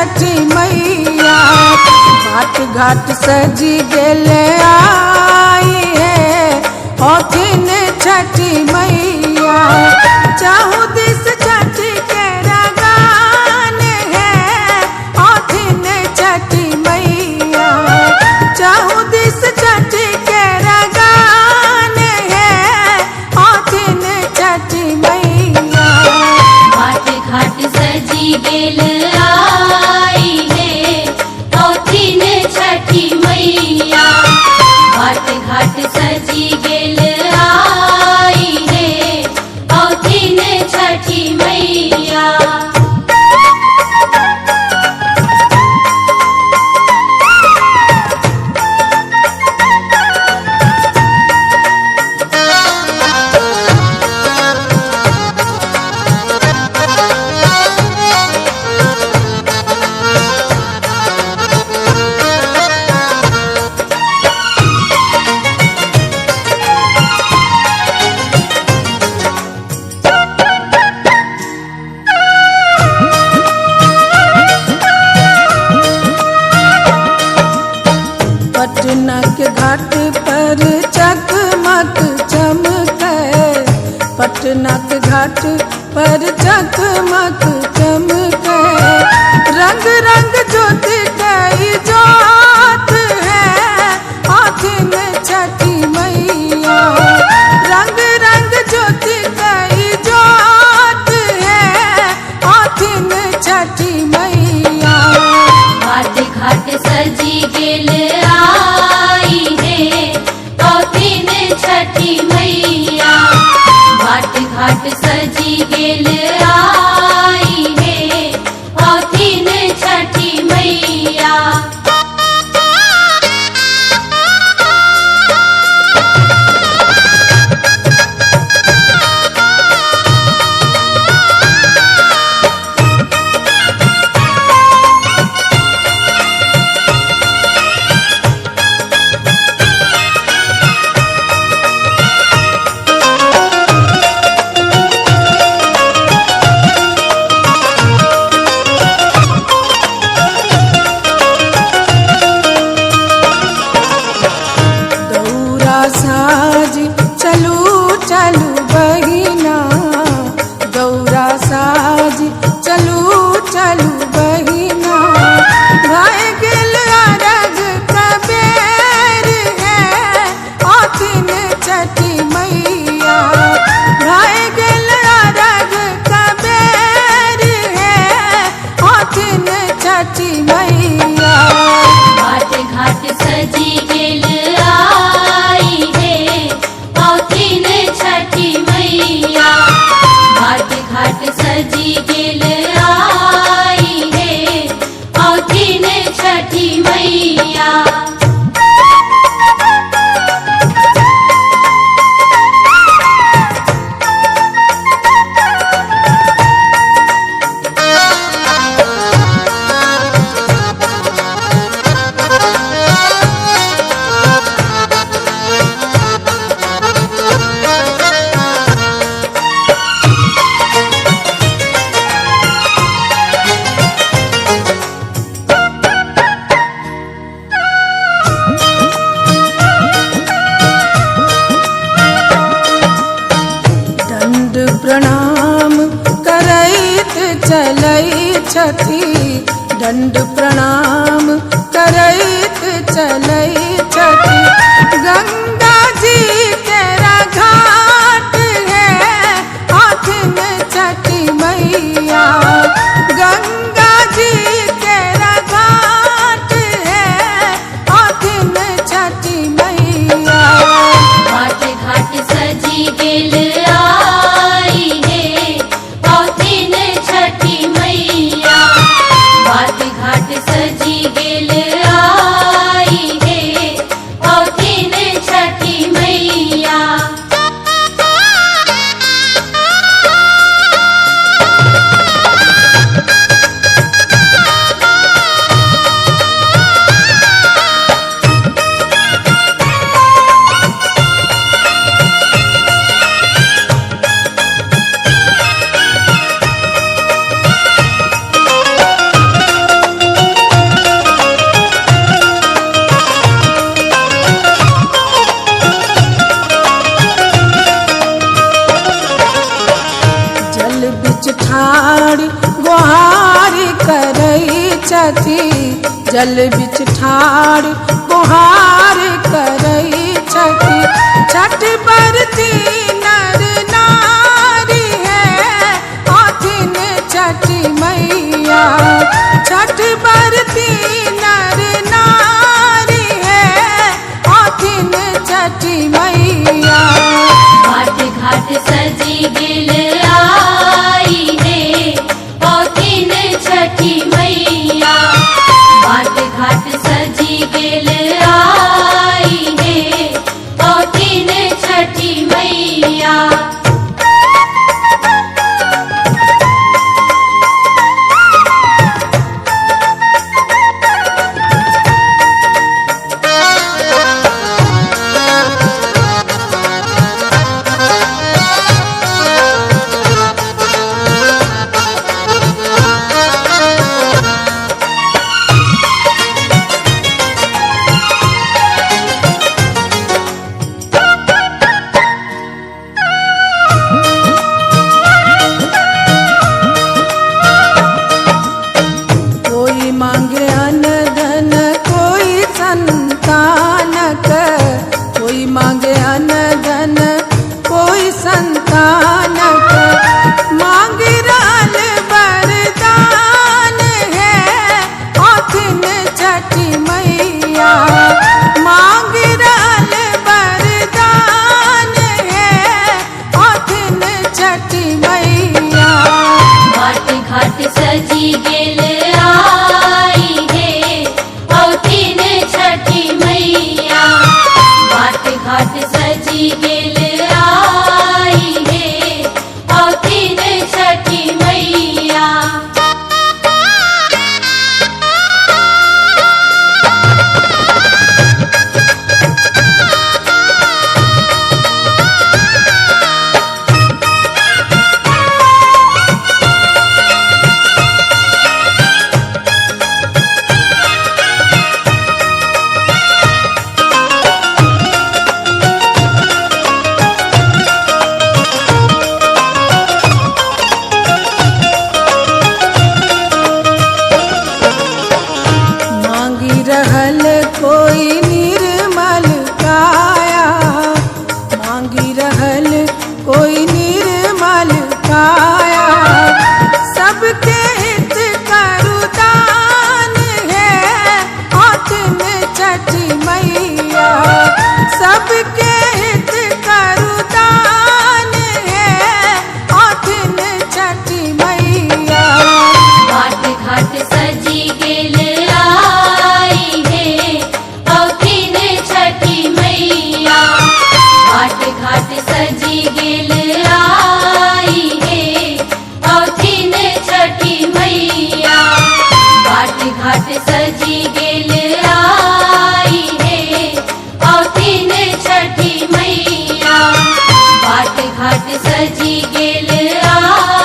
छठी मैया। घाट घाट सजी गेले आई है होथिन छठी मैया। चाहू दिस छठी के रगान है होथिन छठी मैया। चाहू दिस छठी के रगान है होथिन छठी मैया। घाट घाट सजी गेल आई है होथिन छठी मैया। घाट घाट सजी गेल आई है होथिन छठी मैया। पटना के घाट पर चकमक चमके। पटना के घाट पर चकमक चमके। रंग रंग ज्योति कई जोत है होथिन छठी मैया। रंग रंग ज्योति कई जोत है होथिन छठी मैया। घाट घाट सजी गेल आई है होथिन छठी मैया। घाट घाट सजी गेल आई है होथिन छठी मैया। साज चलू चलू बहिना। गौरा साज चलू चलू बहिना। भाई गेल अरग कबेर है होथिन छठी मैया। भाई गेल अरग कबेर है होथिन छठी मैया। घाट घाट सजी गेल आई है होथिन छठी मैया। घाट घाट सजी गेल आई है होथिन छठी मैया। प्रणाम करैत चलै छठी। दंड प्रणाम करैत चलै छठी। गंगा जी तेरा घाट है होथिन छठी मैया। गंगा जी तेरा घाट है होथिन छठी मैया। घाट घाट सजी गेल आई है होथिन छठी मैया। घाट घाट सजी गेल आई है होथिन छठी मैया। छठी जल बिच ठाड़ गुहार करई छठी। छठ बरती नर नारी है आथिन छठी मैया। छठ बरती नर नारी है आथिन छठी मैया। घाट घाट सजी गेल आई है पौथिन छठी मैया। घाट घाट सजी गेल आई है पौथिन छठी मैया। कोई मांगे अन्न धन कोई संतानक। कोई मांगे अन्न धन कोई संतानक। मांग रहल वरदान है आथिन छठी मैया। मांग रहल वरदान है आथिन छठी मैया। घाट घाट सजी गेल आई है पौथिन छठी मैया। घाट घाट सजी गेल आई है पौथिन छठी मैया। मांगी रहल कोई निर्मल काया। मांगी रहल कोई निर्मल काया। सबके हित करु दान है आथिन छठी मैया। सबके हित करु दान है आथिन छठी मैया। घाट घाट सजी गेल आई है पौथिन छठी मैया। घाट घाट सजी गेल आई है पौथिन छठी मैया। घाट घाट सजी गेल आई है पौथिन छठी मैया। घाट घाट सजी गेल आई